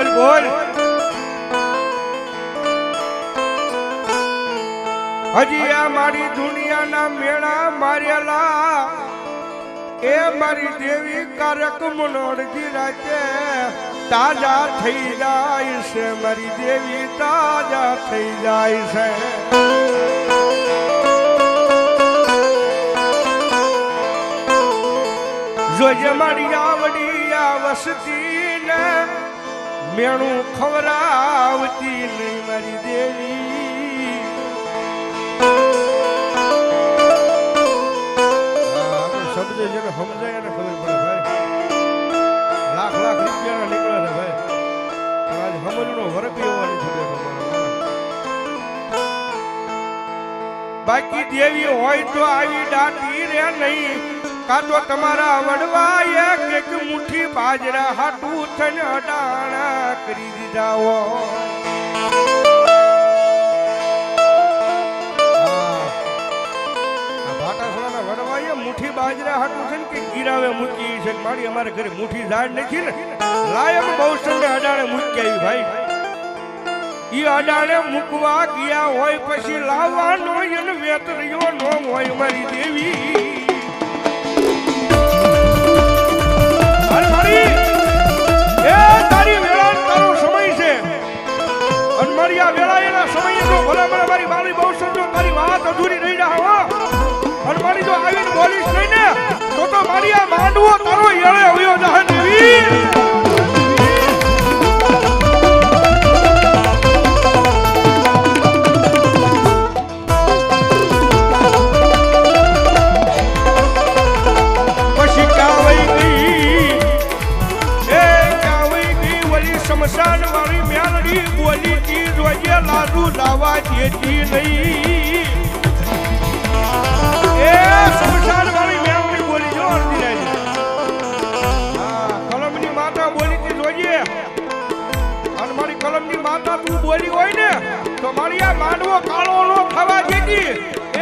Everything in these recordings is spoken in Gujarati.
બોલ બોલ હજી આ મારી દુનિયાના મેળા મારેલા એ મારી દેવી કારક મનોરજી રાતે તાજા થઈ જાય છે મારી દેવી તાજા થઈ જાય છે જોજે મારી આવડી આ વસતી ને મેણું ખવરાવતી નહીં મારી દેવી શબ્દ જેને સમજાય એને ખબર પડે ભાઈ લાખ લાખ રૂપિયાના નીકળે છે ભાઈ આજ સમજનો વર્ગ એવો નથી બેઠો બાકી દેવી હોય તો આવી દાટી રે નહીં કા તો તમારા વડવા એક મુઠ્ઠી બાજરા હાટું થઈને અડાણા કરી દીધા હો ભાટાસણાના વડવાએ મુઠ્ઠી બાજરા હાટું છે ને કે ગીરાવે મૂકી છે મારી અમારે ઘરે મુઠ્ઠી ઝાડ નથી ને લાયક બહુ સંગે અડાણે મૂકી આવી ભાઈ ઈ અડાણે મૂકવા ગયા હોય પછી લાવવાનો એને વેતરિયો ન હોય મારી દેવી તારી વેળા તારો સમય છે અને મારી આ વેળા એના સમય તો ભલા મને મારી બાળી બહુ સમજો તારી વાત અધૂરી રહી જાય હો અને મારી જો આવીને બોલીશ નહીં ને તો મારી આ માંડવો તારો એળે આવ્યો જાય દેવી શમશાન વાળી મ્યાલડી બોલી કી જોજે લાડુ લાવા દેતી નહીં એ શમશાન વાળી મ્યાલડી બોલી જો અડધી રહી હા કલમની માતા બોલી તી જોજે અને મારી કલમની માતા તું બોલી હોય ને તો મારી આ માંડવો કાળો નો ખાવા દેતી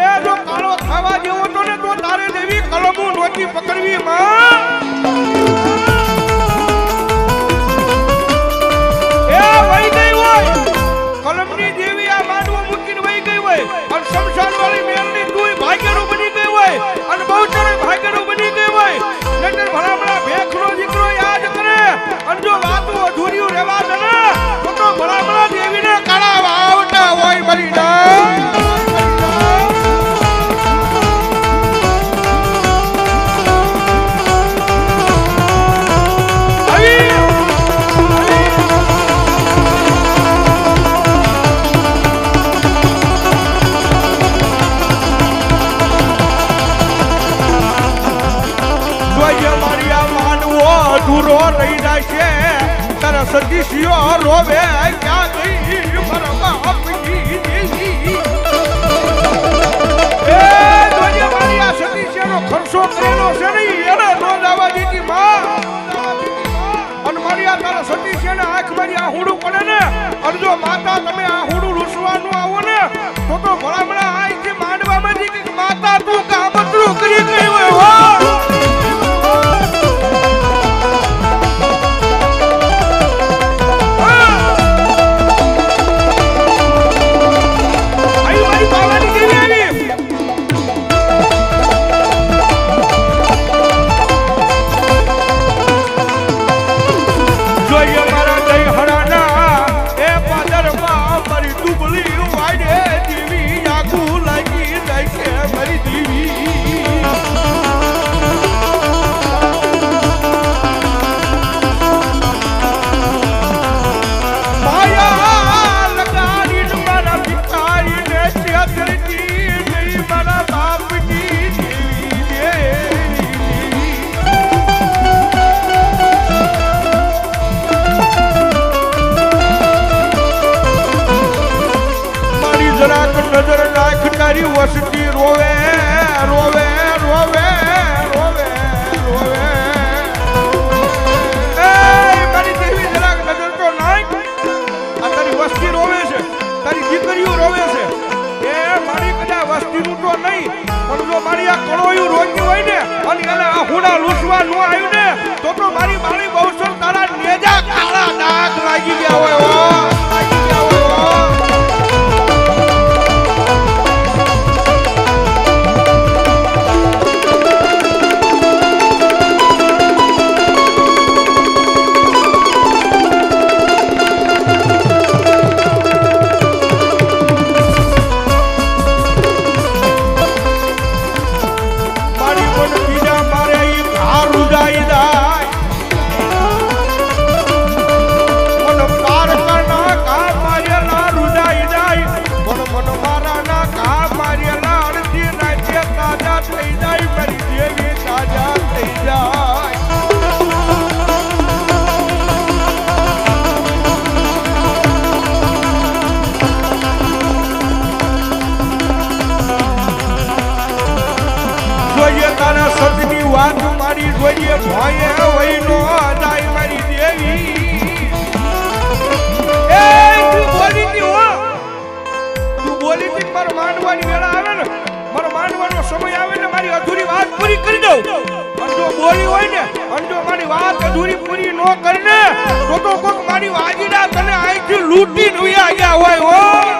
એ જો કાળો ખાવા જેવો તો ને તો તારે દેવી કલમો નોતી પકડવી માં કલમની દેવી આ માંડવો મૂકીને વહી ગઈ હોય અને શમશાન વાળી મેલની તું ભાગ્યનું બની ગઈ હોય અને બહુ ચરે ભાગ્યનું બની ગઈ હોય નતર ભલામણા ભેખનો દીકરો યાદ કરે અને જો વાતો અધૂરી રહેવા દે ને તો ભલામણા દેવીને કાળા વાવટા હોય મરી દૂરો રહી જાય છે તારા સદીશીઓ રોવે ક્યાં ગઈ મારા બાપની દેવી એ દોનિયા મારી આ સદીશીનો ખર્ચો કરેલો છે ને એને નો દાવા દીધી માં અને મારી આ તારા સદીશીને આંખ મારી આ હુડું પડે ને અને જો માતા તમે આ હુડું રૂસવાનું આવો ને તો ભલામણા આઈથી માંડવામાં કે માતા તું કામતરું કરી ગઈ હોય હો નજર નાખ તારી વસતી રોવે રોવે રોવે રોવે રોવે એ મારી દેવી જરાક નજર તો નાખ આ તારી વસ્તી રોવે છે તારી દીકરીઓ રોવે છે એ મારી કદા વસ્તીનું તો નહીં પણ જો મારી આ કળોયું રોજી હોય ને અને એને આ હુડા લૂસવા ન આવ્યું ને તો મારી બાળી બહુ તારા નેજા કાળા ડાઘ લાગી ગયા હોય હો, થાકી ગયા હોય હો. મારી મન બીજા મારે ઈ ઘા રૂજાઈ જાય. મન પાર કરના ઘા મારેલા રૂજાઈ જાય. પણ મન મારાના ઘા મારેલા અડધી રાતે તાજા થઈ જાય. મારી દેવી તાજા થઈ જાય. જોઈએ તારા સતની વાત મારી જોઈએ ભોયે હોય નો જાય મારી દેવી. એ તું બોલી તી હો, તું બોલી તી મારો માંડવાની વેળા આવે ને, મારો માંડવાનો સમય આવે ને મારી અધૂરી વાત પૂરી કરી દઉં. અને જો બોલી હોય ને અને જો મારી વાત અધૂરી પૂરી ન કરે ને તો કોક મારી વાજીડા તને અહીંથી લૂંટી ગયા હોય હો.